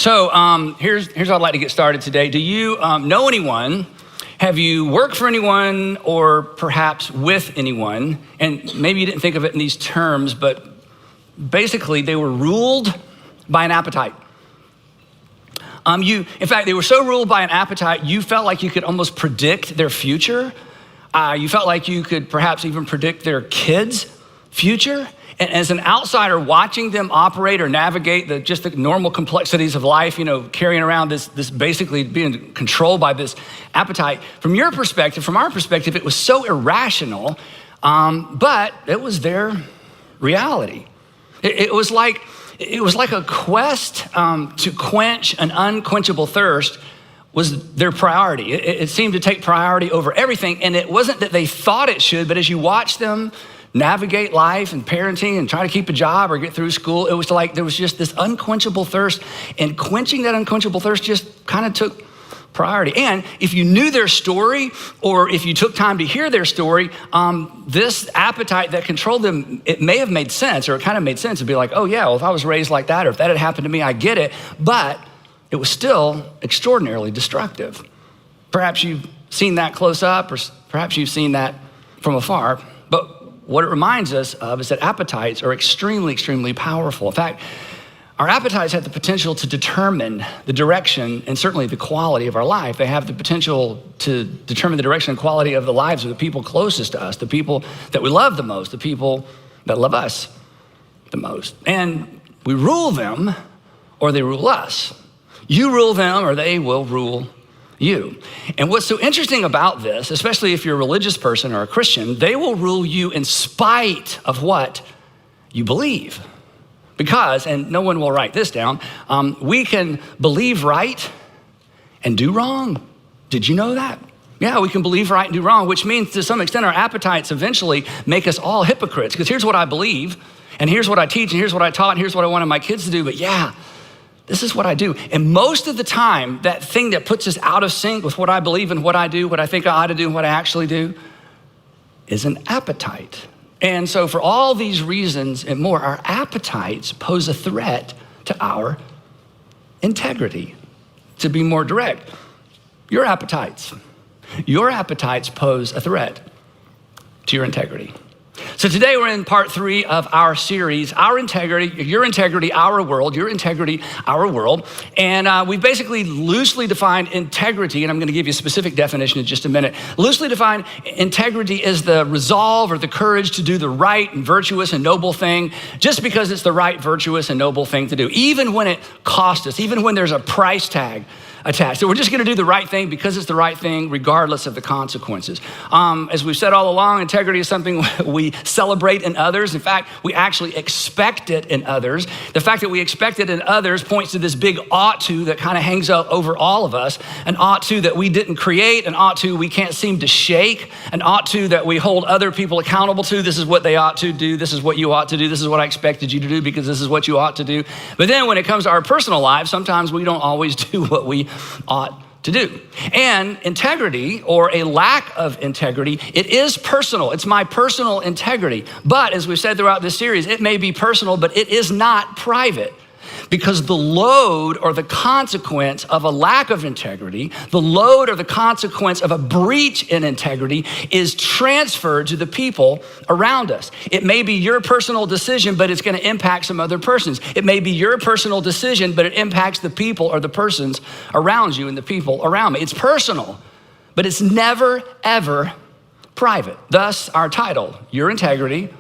Here's how I'd like to get started today. Do you know anyone? Have you worked for anyone or perhaps with anyone? And maybe you didn't think of it in these terms, but basically they were ruled by an appetite. In fact, they were so ruled by an appetite, you felt like you could almost predict their future. You felt like you could perhaps even predict their kids' future. And as an outsider watching them operate or navigate the normal complexities of life, carrying around this basically being controlled by this appetite, from your perspective, from our perspective, it was so irrational, but it was their reality. It was like a quest to quench an unquenchable thirst was their priority. It seemed to take priority over everything, and it wasn't that they thought it should, but as you watch them navigate life and parenting and try to keep a job or get through school, it was like there was just this unquenchable thirst, and quenching that unquenchable thirst just kind of took priority. And if you knew their story, or if you took time to hear their story, this appetite that controlled them, it may have made sense, or it kind of made sense to be like, oh yeah, well, if I was raised like that, or if that had happened to me, I get it. But it was still extraordinarily destructive. Perhaps you've seen that close up, or perhaps you've seen that from afar. But what it reminds us of is that appetites are extremely, extremely powerful. In fact, our appetites have the potential to determine the direction and certainly the quality of our life. They have the potential to determine the direction and quality of the lives of the people closest to us, the people that we love the most, the people that love us the most. And we rule them or they rule us. You rule them or they will rule you. And what's so interesting about this, especially if you're a religious person or a Christian, they will rule you in spite of what you believe. Because, and no one will write this down, we can believe right and do wrong. Did you know that? Yeah, we can believe right and do wrong, which means to some extent our appetites eventually make us all hypocrites. Because here's what I believe, and here's what I teach, and here's what I taught, and here's what I wanted my kids to do, but yeah, this is what I do. And most of the time, that thing that puts us out of sync with what I believe and what I do, what I think I ought to do and what I actually do, is an appetite. And so for all these reasons and more, our appetites pose a threat to our integrity. To be more direct, your appetites pose a threat to your integrity. So today we're in part 3 of our series, Our Integrity, Your Integrity, Our World, Your Integrity, Our World. And we've basically loosely defined integrity, and I'm gonna give you a specific definition in just a minute. Loosely defined, integrity is the resolve or the courage to do the right and virtuous and noble thing, just because it's the right, virtuous, and noble thing to do, even when it costs us, even when there's a price tag attached. So we're just gonna do the right thing because it's the right thing, regardless of the consequences. As we've said all along, integrity is something we celebrate in others. In fact, we actually expect it in others. The fact that we expect it in others points to this big ought to that kind of hangs out over all of us, an ought to that we didn't create, an ought to we can't seem to shake, an ought to that we hold other people accountable to. This is what they ought to do. This is what you ought to do. This is what I expected you to do because this is what you ought to do. But then when it comes to our personal lives, sometimes we don't always do what we ought to do. And integrity, or a lack of integrity, it is personal. It's my personal integrity. But as we've said throughout this series, it may be personal, but it is not private. Because the load or the consequence of a lack of integrity, the load or the consequence of a breach in integrity is transferred to the people around us. It may be your personal decision, but it's gonna impact some other persons. It may be your personal decision, but it impacts the people or the persons around you and the people around me. It's personal, but it's never, ever private. Thus, our title, Your Integrity,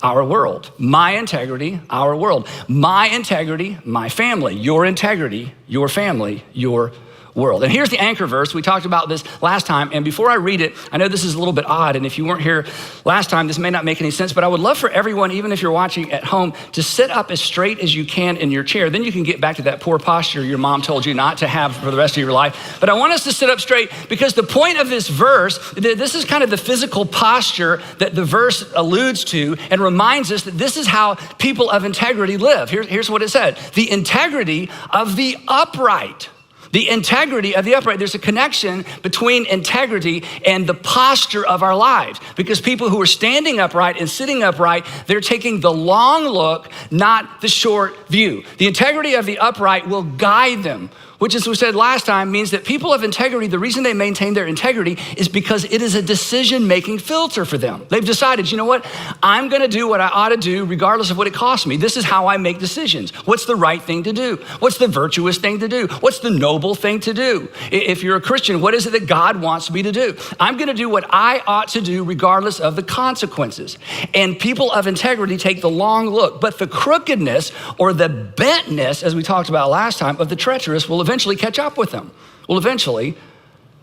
Our World. My integrity, our world. My integrity, my family. Your integrity, your family, your world. And here's the anchor verse. We talked about this last time. And before I read it, I know this is a little bit odd. And if you weren't here last time, this may not make any sense, but I would love for everyone, even if you're watching at home, to sit up as straight as you can in your chair. Then you can get back to that poor posture your mom told you not to have for the rest of your life. But I want us to sit up straight because the point of this verse, this is kind of the physical posture that the verse alludes to and reminds us that this is how people of integrity live. Here's what it said. The integrity of the upright. The integrity of the upright. There's a connection between integrity and the posture of our lives, because people who are standing upright and sitting upright, they're taking the long look, not the short view. The integrity of the upright will guide them, which, as we said last time, means that people of integrity, the reason they maintain their integrity is because it is a decision-making filter for them. They've decided, you know what? I'm gonna do what I ought to do regardless of what it costs me. This is how I make decisions. What's the right thing to do? What's the virtuous thing to do? What's the noble thing to do? If you're a Christian, what is it that God wants me to do? I'm gonna do what I ought to do regardless of the consequences. And people of integrity take the long look, but the crookedness or the bentness, as we talked about last time, of the treacherous will eventually catch up with them, will eventually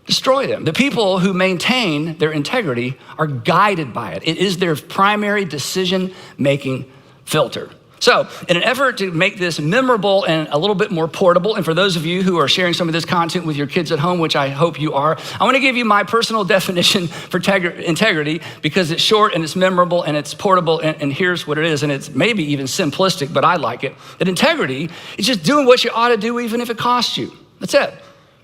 destroy them. The people who maintain their integrity are guided by it. It is their primary decision-making filter. So in an effort to make this memorable and a little bit more portable, and for those of you who are sharing some of this content with your kids at home, which I hope you are, I want to give you my personal definition for integrity, because it's short and it's memorable and it's portable, and here's what it is, and it's maybe even simplistic, but I like it. That integrity is just doing what you ought to do even if it costs you. That's it.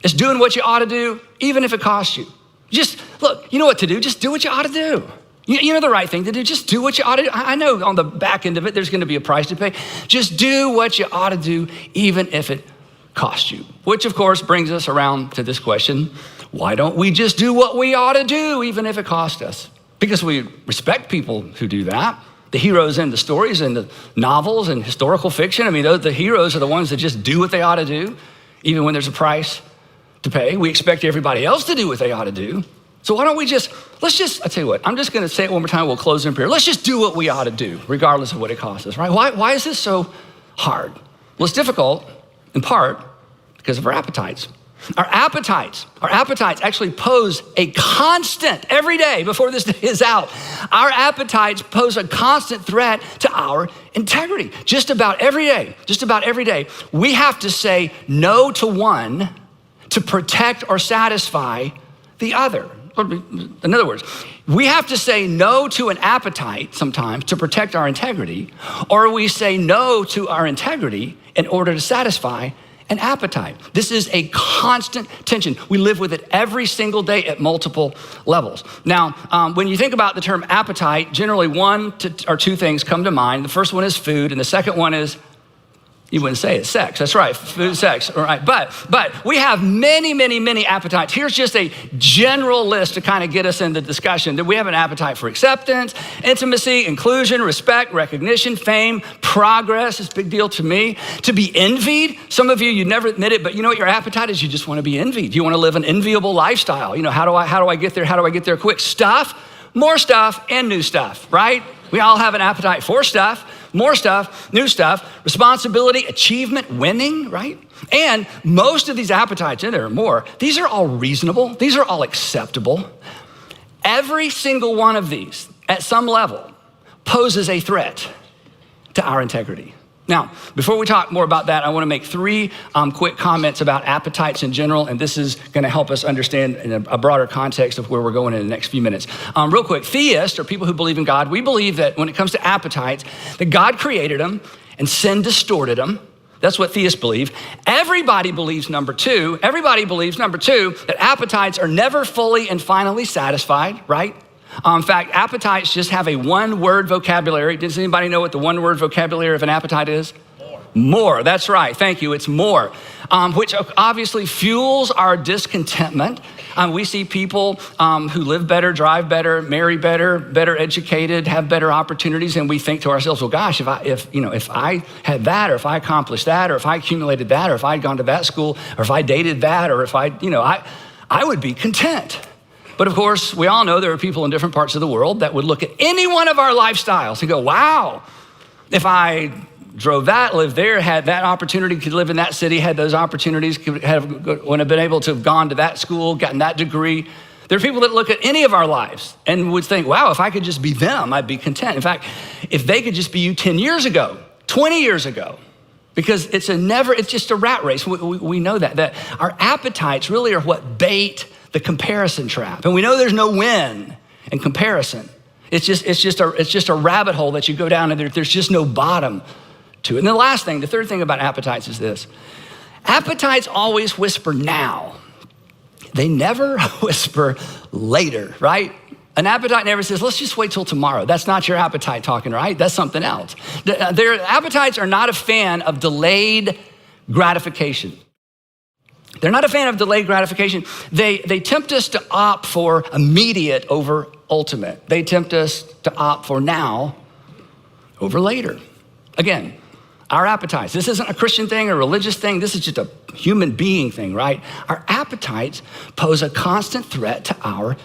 It's doing what you ought to do even if it costs you. Just, look, you know what to do, just do what you ought to do. You know the right thing to do, just do what you ought to do. I know on the back end of it, there's gonna be a price to pay. Just do what you ought to do, even if it costs you. Which of course brings us around to this question: why don't we just do what we ought to do, even if it costs us? Because we respect people who do that. The heroes in the stories and the novels and historical fiction, I mean, the heroes are the ones that just do what they ought to do, even when there's a price to pay. We expect everybody else to do what they ought to do. So why don't we I'll tell you what, I'm just gonna say it one more time, we'll close in prayer. Let's just do what we ought to do, regardless of what it costs us, right? Why is this so hard? Well, it's difficult in part because of our appetites. Our appetites actually pose a constant, every day before this day is out, our appetites pose a constant threat to our integrity. Just about every day, we have to say no to one to protect or satisfy the other. In other words, we have to say no to an appetite sometimes to protect our integrity, or we say no to our integrity in order to satisfy an appetite. This is a constant tension. We live with it every single day at multiple levels. Now, when you think about the term appetite, generally one or two things come to mind. The first one is food, and the second one is, you wouldn't say it, sex. That's right, food, sex, all right. But we have many appetites. Here's just a general list to kind of get us in the discussion. That we have an appetite for acceptance, intimacy, inclusion, respect, recognition, fame, progress. It's a big deal to me. To be envied. Some of you never admit it, but you know what your appetite is? You just want to be envied. You want to live an enviable lifestyle. You know, how do I get there? How do I get there quick? Stuff, more stuff, and new stuff, right? We all have an appetite for stuff, more stuff, new stuff, responsibility, achievement, winning, right? And most of these appetites, and there are more, these are all reasonable. These are all acceptable. Every single one of these, at some level, poses a threat to our integrity. Now, before we talk more about that, I want to make three quick comments about appetites in general, and this is going to help us understand in a broader context of where we're going in the next few minutes. Real quick, theists, or people who believe in God, we believe that when it comes to appetites, that God created them and sin distorted them. That's what theists believe. Everybody believes number two, that appetites are never fully and finally satisfied, right? In fact, appetites just have a one-word vocabulary. Does anybody know what the one-word vocabulary of an appetite is? More, that's right, thank you, it's more. Which obviously fuels our discontentment. We see people who live better, drive better, marry better, better educated, have better opportunities, and we think to ourselves, well, gosh, if I had that, or if I accomplished that, or if I accumulated that, or if I'd gone to that school, or if I dated that, or if I would be content. But of course, we all know there are people in different parts of the world that would look at any one of our lifestyles and go, wow, if I drove that, lived there, had that opportunity, could live in that city, had those opportunities, would have been able to have gone to that school, gotten that degree. There are people that look at any of our lives and would think, wow, if I could just be them, I'd be content. In fact, if they could just be you 10 years ago, 20 years ago, because it's just a rat race. We know that our appetites really are what bait the comparison trap. And we know there's no win in comparison. It's just a rabbit hole that you go down and there's just no bottom to it. And the third thing about appetites is this. Appetites always whisper now. They never whisper later, right? An appetite never says, let's just wait till tomorrow. That's not your appetite talking, right? That's something else. Their appetites are not a fan of delayed gratification. They're not a fan of delayed gratification. They tempt us to opt for immediate over ultimate. They tempt us to opt for now over later. Again, our appetites. This isn't a Christian thing or a religious thing. This is just a human being thing, right? Our appetites pose a constant threat to our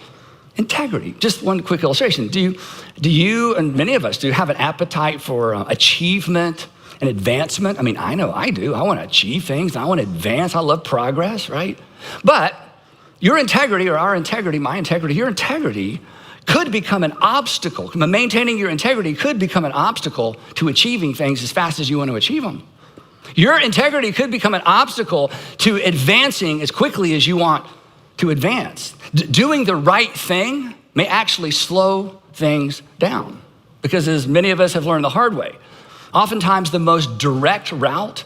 integrity. Just one quick illustration. Do you, and many of us do, have an appetite for achievement and advancement? I mean, I know I do. I want to achieve things. I want to advance. I love progress, right? But your integrity, or our integrity, my integrity, your integrity could become an obstacle. Maintaining your integrity could become an obstacle to achieving things as fast as you want to achieve them. Your integrity could become an obstacle to advancing as quickly as you want to advance. Doing the right thing may actually slow things down, because as many of us have learned the hard way, oftentimes the most direct route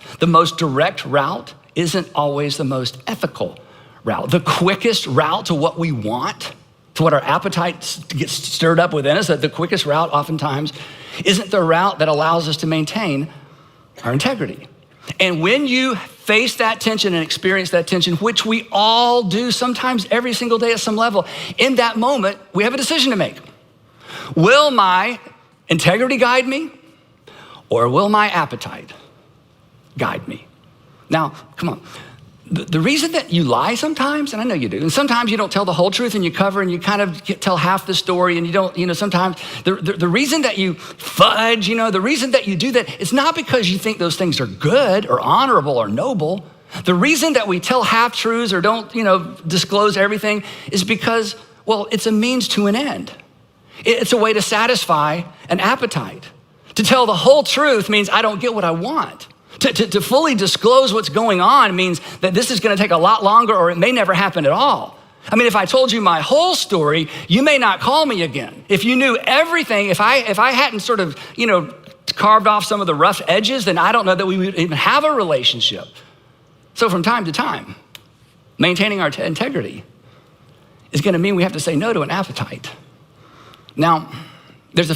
isn't always the most ethical route. The quickest route to what we want, to what our appetite gets stirred up within us, that the quickest route oftentimes isn't the route that allows us to maintain our integrity. And when you face that tension and experience that tension, which we all do sometimes every single day at some level, in that moment, we have a decision to make. Will my integrity guide me, or will my appetite guide me? Now, come on. The reason that you lie sometimes, and I know you do, and sometimes you don't tell the whole truth and you cover and you kind of tell half the story and you don't, sometimes the reason that you fudge, the reason that you do that, it's not because you think those things are good or honorable or noble. The reason that we tell half truths or don't, disclose everything is because, well, it's a means to an end. It's a way to satisfy an appetite. To tell the whole truth means I don't get what I want. To fully disclose what's going on means that this is going to take a lot longer, or it may never happen at all. I mean, if I told you my whole story, you may not call me again. If you knew everything, if I hadn't sort of, carved off some of the rough edges, then I don't know that we would even have a relationship. So from time to time, maintaining our integrity is going to mean we have to say no to an appetite. Now, there's a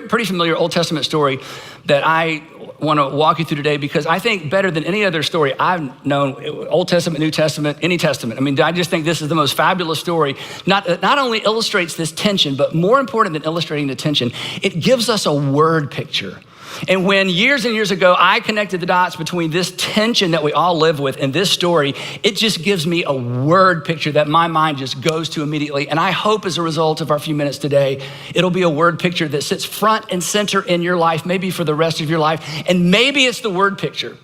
pretty familiar Old Testament story that I want to walk you through today, because I think better than any other story I've known, Old Testament, New Testament, any testament. I mean, I just think this is the most fabulous story. Not only illustrates this tension, but more important than illustrating the tension, it gives us a word picture. And when years and years ago, I connected the dots between this tension that we all live with and this story, it just gives me a word picture that my mind just goes to immediately. And I hope as a result of our few minutes today, it'll be a word picture that sits front and center in your life, maybe for the rest of your life. And maybe it's the word picture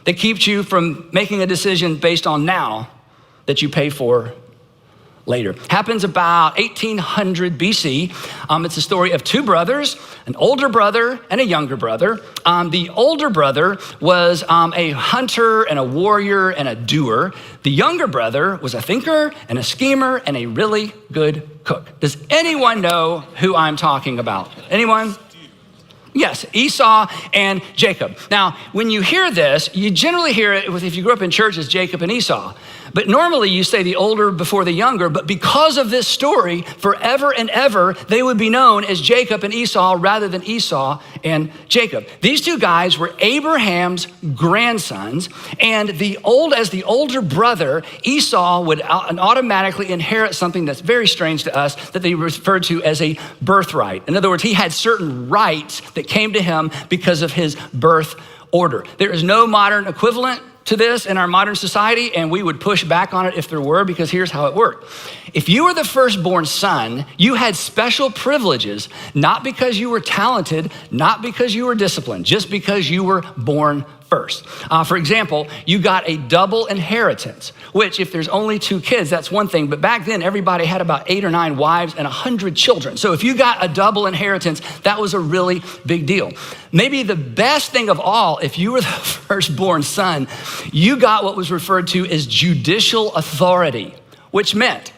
that keeps you from making a decision based on now that you pay for later. Happens about 1800 BC. It's a story of two brothers, an older brother and a younger brother. The older brother was a hunter and a warrior and a doer. The younger brother was a thinker and a schemer and a really good cook. Does anyone know who I'm talking about? Anyone? Yes, Esau and Jacob. Now, when you hear this, you generally hear it if you grew up in church as Jacob and Esau. But normally you say the older before the younger, but because of this story, forever and ever, they would be known as Jacob and Esau rather than Esau and Jacob. These two guys were Abraham's grandsons, and as the older brother, Esau would automatically inherit something that's very strange to us that they refer to as a birthright. In other words, he had certain rights that came to him because of his birth order. There is no modern equivalent to this in our modern society, and we would push back on it if there were, because here's how it worked. If you were the firstborn son, you had special privileges, not because you were talented, not because you were disciplined, just because you were born first. For example, you got a double inheritance, which if there's only two kids, that's one thing. But back then, everybody had about 8 or 9 wives and 100 children. So if you got a double inheritance, that was a really big deal. Maybe the best thing of all, if you were the firstborn son, you got what was referred to as judicial authority, which meant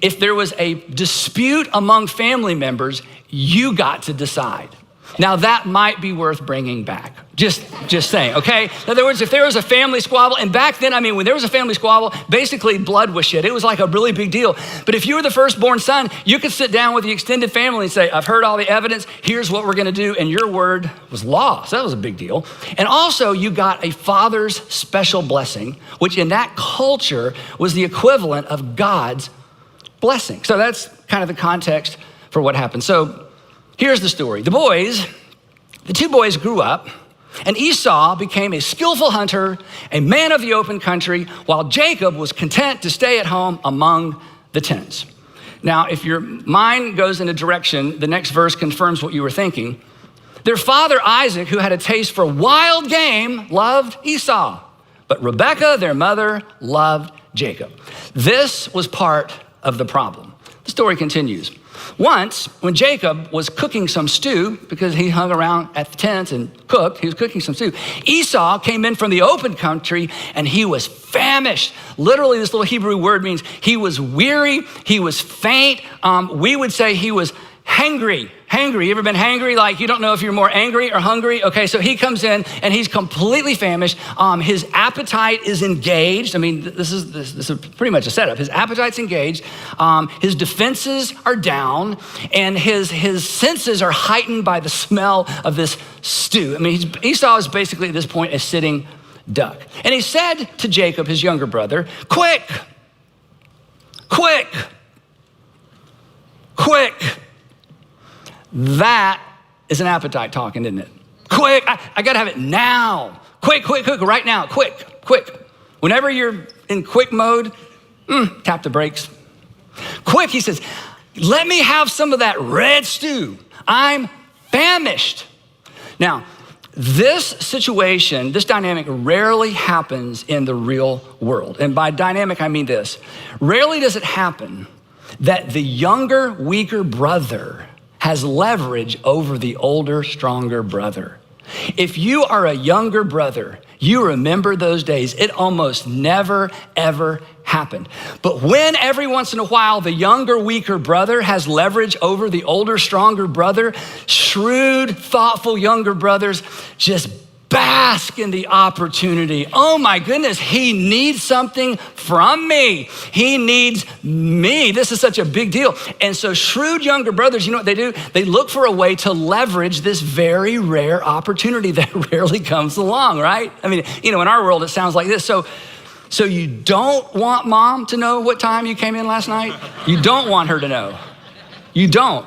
if there was a dispute among family members, you got to decide. Now that might be worth bringing back. Just saying, okay? In other words, if there was a family squabble, and back then, when there was a family squabble, basically blood was shed. It was like a really big deal. But if you were the firstborn son, you could sit down with the extended family and say, I've heard all the evidence, here's what we're gonna do, and your word was law. So that was a big deal. And also, you got a father's special blessing, which in that culture was the equivalent of God's blessing. So that's kind of the context for what happened. So here's the story. The two boys grew up, and Esau became a skillful hunter, a man of the open country, while Jacob was content to stay at home among the tents. Now, if your mind goes in a direction, the next verse confirms what you were thinking. Their father Isaac, who had a taste for wild game, loved Esau, but Rebekah, their mother, loved Jacob. This was part of the problem. The story continues. Once, when Jacob was cooking some stew, because he hung around at the tents and cooked, he was cooking some stew, Esau came in from the open country and he was famished. Literally, this little Hebrew word means he was weary, he was faint. We would say he was hangry. You ever been hangry? Like you don't know if you're more angry or hungry? Okay, so he comes in and he's completely famished. His appetite is engaged. This is pretty much a setup. His appetite's engaged. His defenses are down, and his senses are heightened by the smell of this stew. Esau is basically at this point a sitting duck. And he said to Jacob, his younger brother, quick. That is an appetite talking, isn't it? Quick, I gotta have it now. Quick, right now, quick. Whenever you're in quick mode, tap the brakes. Quick, he says, let me have some of that red stew. I'm famished. Now, this situation, this dynamic rarely happens in the real world. And by dynamic, I mean this. Rarely does it happen that the younger, weaker brother has leverage over the older, stronger brother. If you are a younger brother, you remember those days. It almost never, ever happened. But when every once in a while the younger, weaker brother has leverage over the older, stronger brother, shrewd, thoughtful younger brothers just bask in the opportunity. Oh my goodness, he needs something from me. He needs me. This is such a big deal. And so shrewd younger brothers, you know what they do? They look for a way to leverage this very rare opportunity that rarely comes along, right? In our world, it sounds like this. So you don't want mom to know what time you came in last night? You don't want her to know. You don't.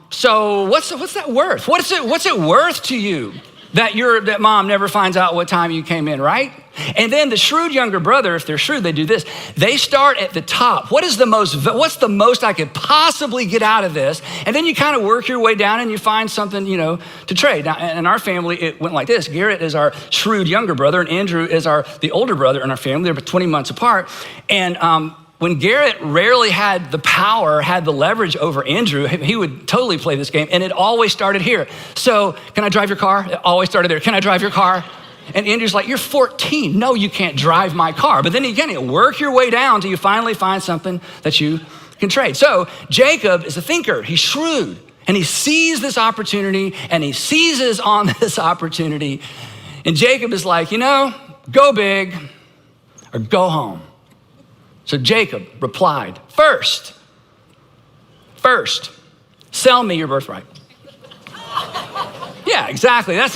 So what's that worth? What's it worth to you that mom never finds out what time you came in, right? And then the shrewd younger brother, if they're shrewd, they do this. They start at the top. What's the most I could possibly get out of this? And then you kind of work your way down and you find something, to trade. Now, in our family, it went like this. Garrett is our shrewd younger brother and Andrew is the older brother in our family. They're 20 months apart. And when Garrett rarely had the leverage over Andrew, he would totally play this game, and it always started here. So, can I drive your car? It always started there. Can I drive your car? And Andrew's like, you're 14. No, you can't drive my car. But then again, you work your way down till you finally find something that you can trade. So Jacob is a thinker. He's shrewd, and he sees this opportunity, and he seizes on this opportunity. And Jacob is like, go big or go home. So Jacob replied, first, sell me your birthright. Yeah, exactly. That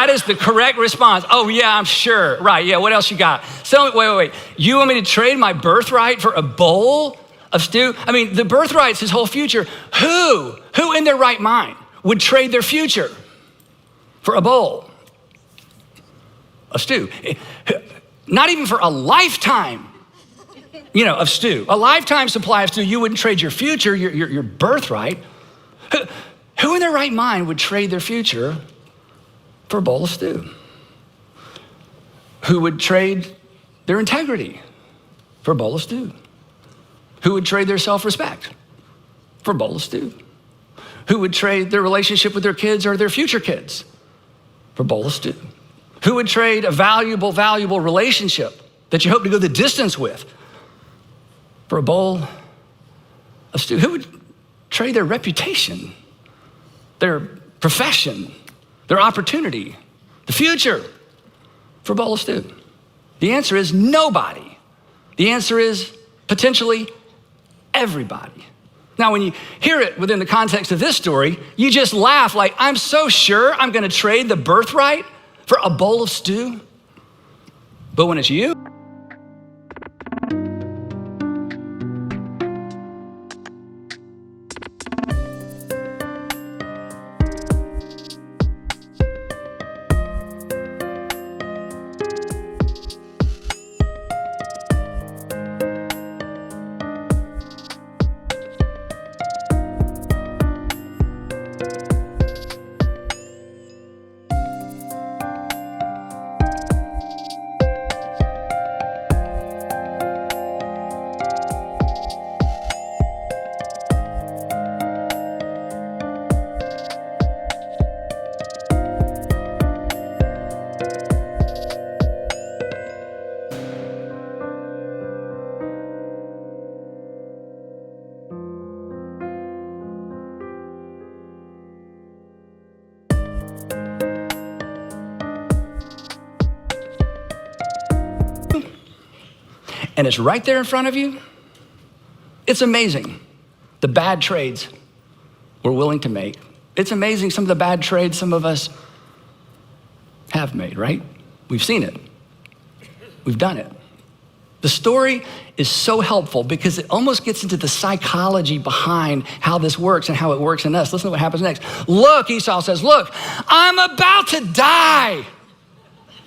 is the correct response. Oh yeah, I'm sure. Right, yeah, what else you got? Sell me, wait. You want me to trade my birthright for a bowl of stew? The birthright's his whole future. Who in their right mind would trade their future for a bowl of stew? Not even for a lifetime of stew. A lifetime supply of stew. You wouldn't trade your future, your birthright. Who in their right mind would trade their future for a bowl of stew? Who would trade their integrity for a bowl of stew? Who would trade their self-respect for a bowl of stew? Who would trade their relationship with their kids or their future kids for a bowl of stew? Who would trade a valuable relationship that you hope to go the distance with for a bowl of stew? Who would trade their reputation, their profession, their opportunity, the future for a bowl of stew? The answer is nobody. The answer is potentially everybody. Now, when you hear it within the context of this story, you just laugh like, I'm so sure I'm gonna trade the birthright for a bowl of stew. But when it's you, and it's right there in front of you, it's amazing the bad trades we're willing to make. It's amazing some of the bad trades some of us have made, right? We've seen it. We've done it. The story is so helpful because it almost gets into the psychology behind how this works and how it works in us. Listen to what happens next. Look, Esau says, look, I'm about to die.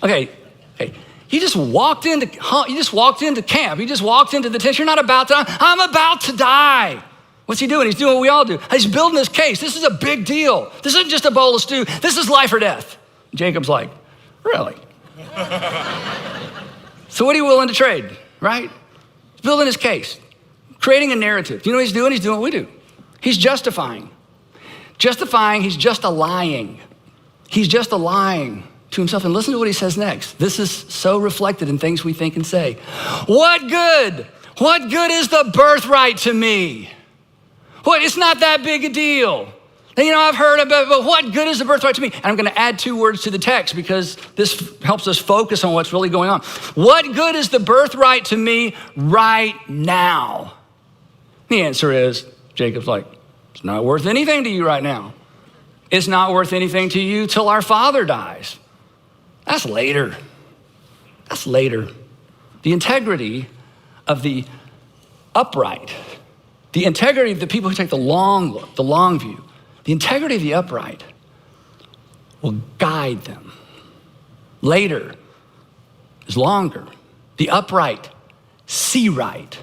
Okay. You just walked into camp. You just walked into the tent. You're not about to die. I'm about to die. What's he doing? He's doing what we all do. He's building his case. This is a big deal. This isn't just a bowl of stew. This is life or death. Jacob's like, really? So what are you willing to trade, right? He's building his case, creating a narrative. Do you know what he's doing? He's doing what we do. He's justifying. He's just a lying. He's just a lying to himself. And listen to what he says next. This is so reflected in things we think and say. What good? What good is the birthright to me? It's not that big a deal. You know, I've heard about, but what good is the birthright to me? And I'm going to add 2 words to the text because this helps us focus on what's really going on. What good is the birthright to me right now? The answer is, Jacob's like, it's not worth anything to you right now. It's not worth anything to you till our father dies. That's later. The integrity of the upright, the integrity of the people who take the long look, the long view, the integrity of the upright will guide them. Later is longer. The upright see right.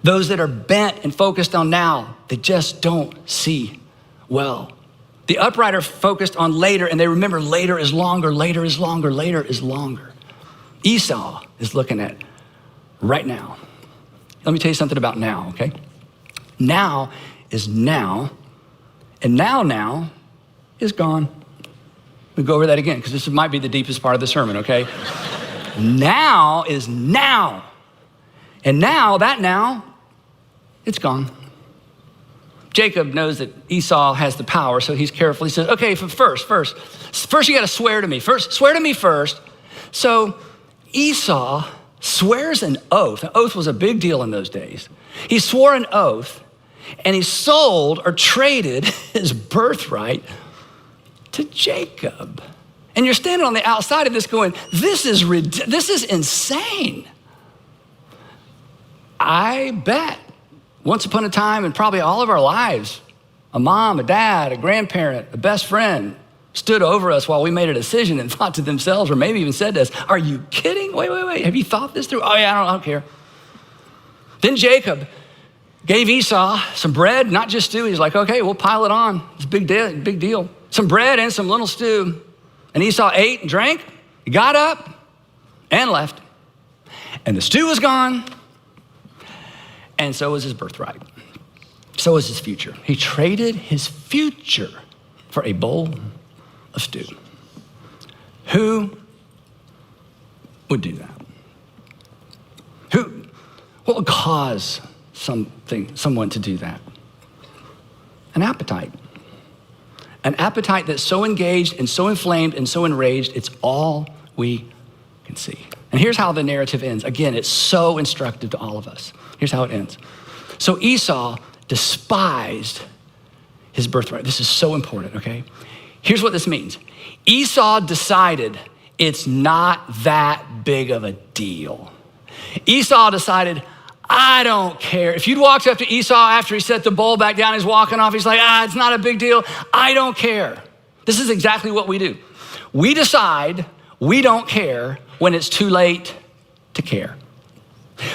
Those that are bent and focused on now, they just don't see well. The upright are focused on later, and they remember later is longer, later is longer, later is longer. Esau is looking at right now. Let me tell you something about now, okay? Now is now, and now is gone. We'll go over that again, because this might be the deepest part of the sermon, okay? Now is now, and now, it's gone. Jacob knows that Esau has the power, so he's careful. He says, okay, first, you gotta swear to me. Swear to me first. So Esau swears an oath. An oath was a big deal in those days. He swore an oath, and he sold or traded his birthright to Jacob. And you're standing on the outside of this going, this is insane. I bet once upon a time, and probably all of our lives, a mom, a dad, a grandparent, a best friend stood over us while we made a decision and thought to themselves, or maybe even said to us, are you kidding? Wait, have you thought this through? Oh yeah, I don't care. Then Jacob gave Esau some bread, not just stew. He's like, okay, we'll pile it on. It's a big deal. Some bread and some lentil stew. And Esau ate and drank, he got up and left. And the stew was gone, and so was his birthright. So was his future. He traded his future for a bowl of stew. Who would do that? What would cause someone to do that? An appetite An appetite that's so engaged and so inflamed and so enraged, it's all we can see. And here's how the narrative ends. Again, it's so instructive to all of us. Here's how it ends. So Esau despised his birthright. This is so important, okay? Here's what this means. Esau decided it's not that big of a deal. Esau decided, I don't care. If you'd walked up to Esau after he set the bowl back down, he's walking off, he's like, it's not a big deal. I don't care. This is exactly what we do. We decide we don't care when it's too late to care.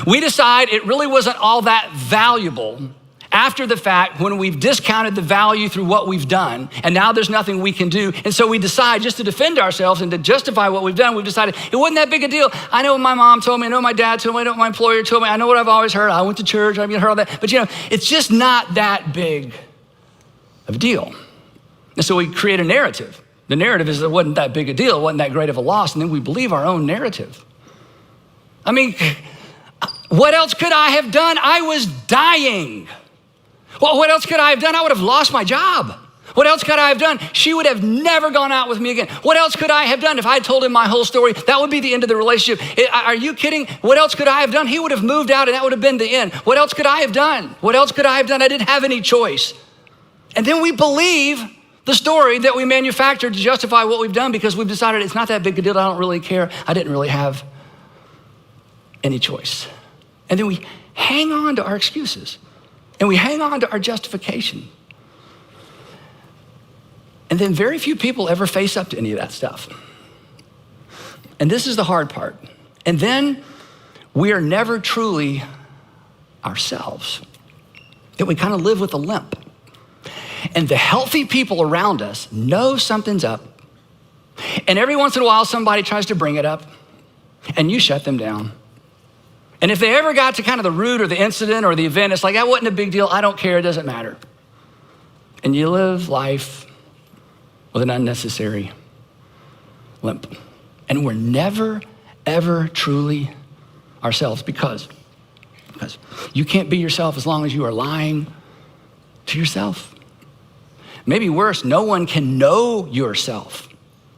We decide it really wasn't all that valuable after the fact when we've discounted the value through what we've done, and now there's nothing we can do. And so we decide just to defend ourselves and to justify what we've done, we've decided it wasn't that big a deal. I know what my mom told me, I know what my dad told me, I know what my employer told me, I know what I've always heard, I went to church, I've heard all that, but it's just not that big of a deal. And so we create a narrative. The narrative is it wasn't that big a deal, it wasn't that great of a loss, and then we believe our own narrative. I mean, what else could I have done? I was dying. Well, what else could I have done? I would have lost my job. What else could I have done? She would have never gone out with me again. What else could I have done? If I had told him my whole story, that would be the end of the relationship. Are you kidding? What else could I have done? He would have moved out and that would have been the end. What else could I have done? What else could I have done? I didn't have any choice. And then we believe the story that we manufactured to justify what we've done because we've decided it's not that big a deal. I don't really care. I didn't really have any choice. And then we hang on to our excuses. And we hang on to our justification. And then very few people ever face up to any of that stuff. And this is the hard part. And then we are never truly ourselves. That we kind of live with a limp. And the healthy people around us know something's up. And every once in a while, somebody tries to bring it up and you shut them down. And if they ever got to kind of the root or the incident or the event, it's like, that wasn't a big deal. I don't care. It doesn't matter. And you live life with an unnecessary limp. And we're never, ever truly ourselves because you can't be yourself as long as you are lying to yourself. Maybe worse, no one can know yourself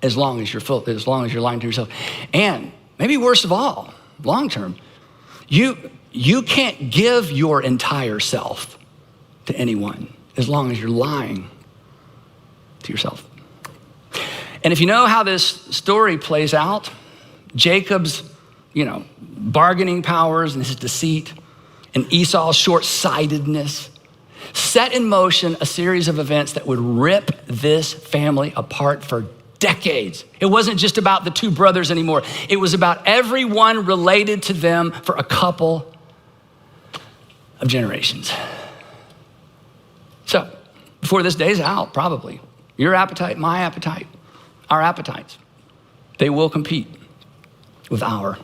as long as you're lying to yourself. And maybe worst of all, long term, you can't give your entire self to anyone as long as you're lying to yourself. And if you know how this story plays out, Jacob's, bargaining powers and his deceit and Esau's short-sightedness set in motion a series of events that would rip this family apart for decades. It wasn't just about the two brothers anymore. It was about everyone related to them for a couple of generations. So, before this day's out, probably, your appetite, my appetite, our appetites, they will compete with our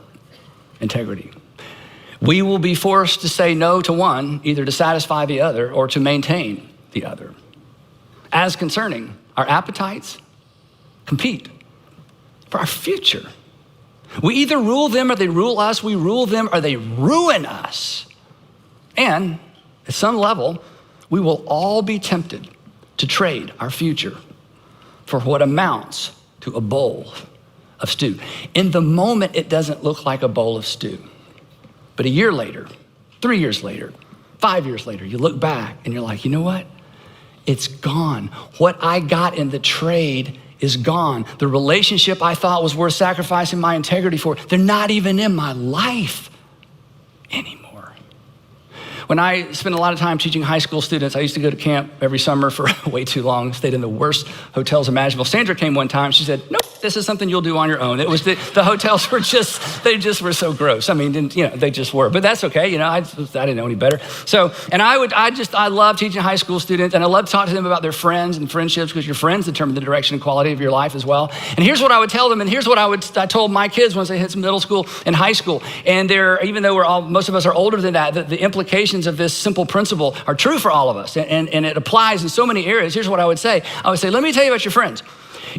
integrity. We will be forced to say no to one, either to satisfy the other or to maintain the other. As concerning our appetites, compete for our future. We either rule them or they rule us. We rule them or they ruin us. And at some level, we will all be tempted to trade our future for what amounts to a bowl of stew. In the moment, it doesn't look like a bowl of stew. But a year later, 3 years later, 5 years later, you look back and you're like, you know what? It's gone. What I got in the trade is gone. The relationship I thought was worth sacrificing my integrity for, they're not even in my life anymore. When I spent a lot of time teaching high school students, I used to go to camp every summer for way too long, stayed in the worst hotels imaginable. Sandra came one time, she said, nope, this is something you'll do on your own. It was the hotels were they just were so gross. I mean, they just were, but that's okay. I didn't know any better. So, and I love teaching high school students and I love to talk to them about their friends and friendships because your friends determine the direction and quality of your life as well. And here's what I would tell them. And here's what I told my kids once they hit middle school and high school. And even though most of us are older than that, the implications of this simple principle are true for all of us. And it applies in so many areas. Here's what I would say. I would say, let me tell you about your friends.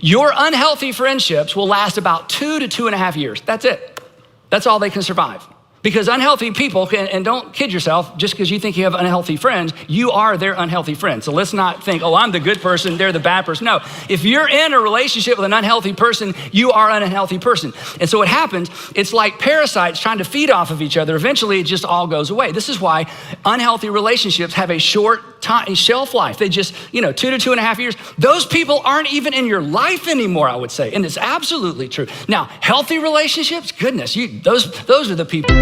Your unhealthy friendships will last about 2 to 2.5 years. That's it. That's all they can survive. Because unhealthy people and don't kid yourself, just because you think you have unhealthy friends, you are their unhealthy friend. So let's not think, oh, I'm the good person, they're the bad person. No, if you're in a relationship with an unhealthy person, you are an unhealthy person. And so what happens, it's like parasites trying to feed off of each other. Eventually, it just all goes away. This is why unhealthy relationships have a short time shelf life. They just, 2 to 2.5 years. Those people aren't even in your life anymore, I would say. And it's absolutely true. Now, healthy relationships, goodness, those are the people.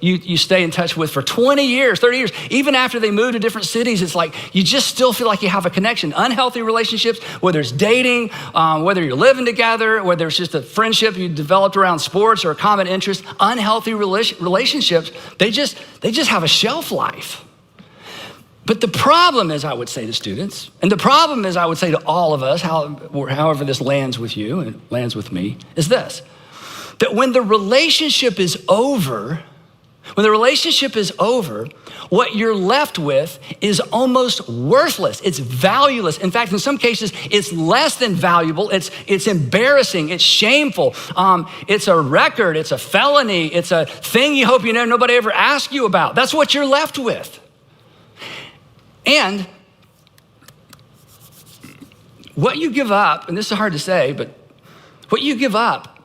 You stay in touch with for 20 years, 30 years. Even after they move to different cities, it's like you just still feel like you have a connection. Unhealthy relationships, whether it's dating, whether you're living together, whether it's just a friendship you developed around sports or a common interest, unhealthy relationships, they just have a shelf life. But the problem is, I would say to students, and the problem is, I would say to all of us, however this lands with you and lands with me, is this, that when the relationship is over, what you're left with is almost worthless. It's valueless. In fact, in some cases, it's less than valuable. It's embarrassing. It's shameful. It's a record. It's a felony. It's a thing you hope nobody ever asks you about. That's what you're left with. And what you give up, and this is hard to say, but what you give up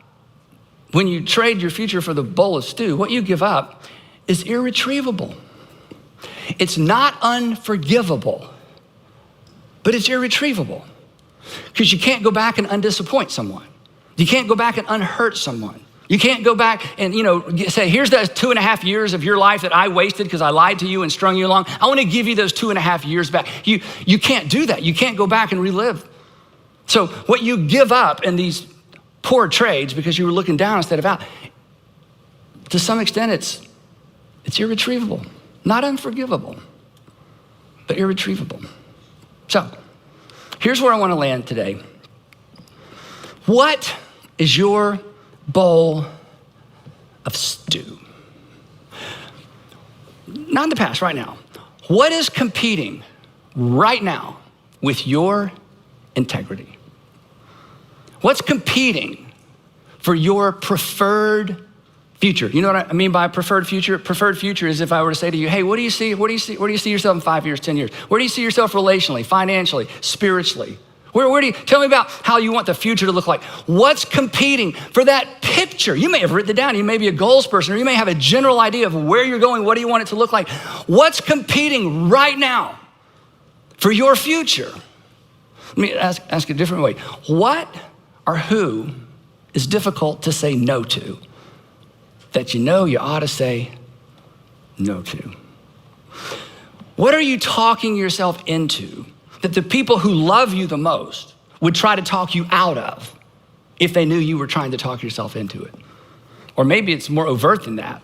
when you trade your future for the bowl of stew, what you give up is irretrievable. It's not unforgivable, but it's irretrievable because you can't go back and undisappoint someone. You can't go back and unhurt someone. You can't go back and, say, here's those 2.5 years of your life that I wasted because I lied to you and strung you along. I want to give you those 2.5 years back. You can't do that. You can't go back and relive. So what you give up in these poor trades because you were looking down instead of out, to some extent, it's irretrievable. Not unforgivable, but irretrievable. So here's where I want to land today. What is your bowl of stew? Not in the past, right now. What is competing right now with your integrity? What's competing for your preferred future? You know what I mean by preferred future? Preferred future is if I were to say to you, hey, where do you see yourself in 5 years, 10 years? Where do you see yourself relationally, financially, spiritually? Where do you, tell me about how you want the future to look like. What's competing for that picture? You may have written it down. You may be a goals person, or you may have a general idea of where you're going. What do you want it to look like? What's competing right now for your future? Let me ask a different way. What or who is difficult to say no to that you ought to say no to? What are you talking yourself into that the people who love you the most would try to talk you out of if they knew you were trying to talk yourself into it? Or maybe it's more overt than that.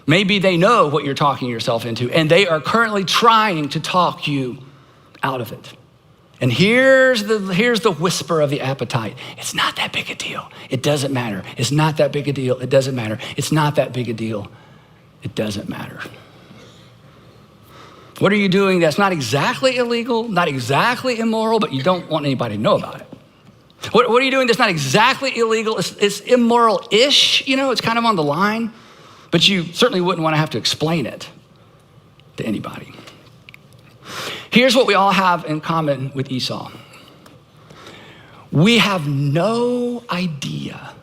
Maybe they know what you're talking yourself into and they are currently trying to talk you out of it. And here's the whisper of the appetite. It's not that big a deal. It doesn't matter. It's not that big a deal. It doesn't matter. It's not that big a deal. It doesn't matter. What are you doing that's not exactly illegal, not exactly immoral, but you don't want anybody to know about it? What are you doing that's not exactly illegal? It's immoral-ish, it's kind of on the line, but you certainly wouldn't want to have to explain it to anybody. Here's what we all have in common with Esau. We have no idea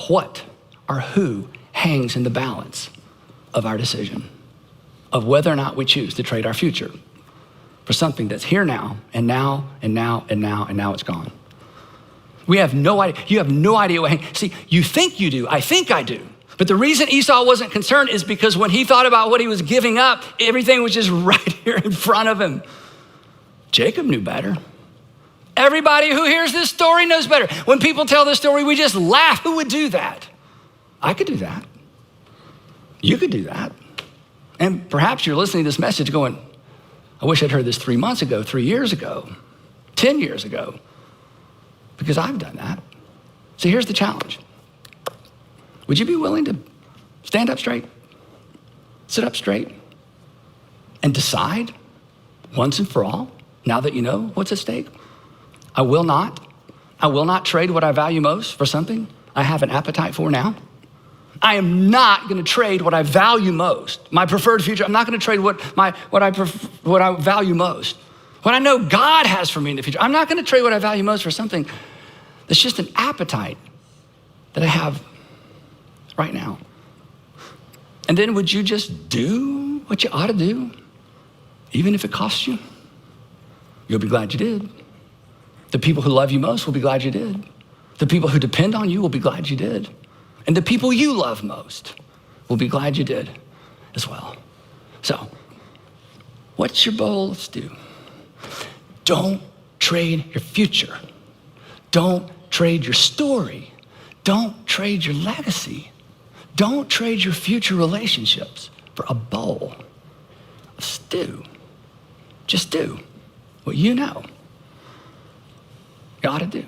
what or who hangs in the balance of our decision of whether or not we choose to trade our future for something that's here now, and now, and now, and now, and now it's gone. We have no idea. You have no idea what hangs. See, you think you do. I think I do. But the reason Esau wasn't concerned is because when he thought about what he was giving up, everything was just right here in front of him. Jacob knew better. Everybody who hears this story knows better. When people tell this story, we just laugh. Who would do that? I could do that. You could do that. And perhaps you're listening to this message going, I wish I'd heard this 3 months ago, 3 years ago, 10 years ago, because I've done that. So here's the challenge. Would you be willing to stand up straight, sit up straight, and decide once and for all, now that you know what's at stake? I will not trade what I value most for something I have an appetite for now. I am not going to trade what I value most, my preferred future. I'm not going to trade what I value most. What I know God has for me in the future. I'm not going to trade what I value most for something that's just an appetite that I have right now. And then would you just do what you ought to do, even if it costs you? You'll be glad you did. The people who love you most will be glad you did. The people who depend on you will be glad you did. And the people you love most will be glad you did as well. So, what's your boldest do? Don't trade your future. Don't trade your story. Don't trade your legacy. Don't trade your future relationships for a bowl of stew. Just do what you know you ought to do.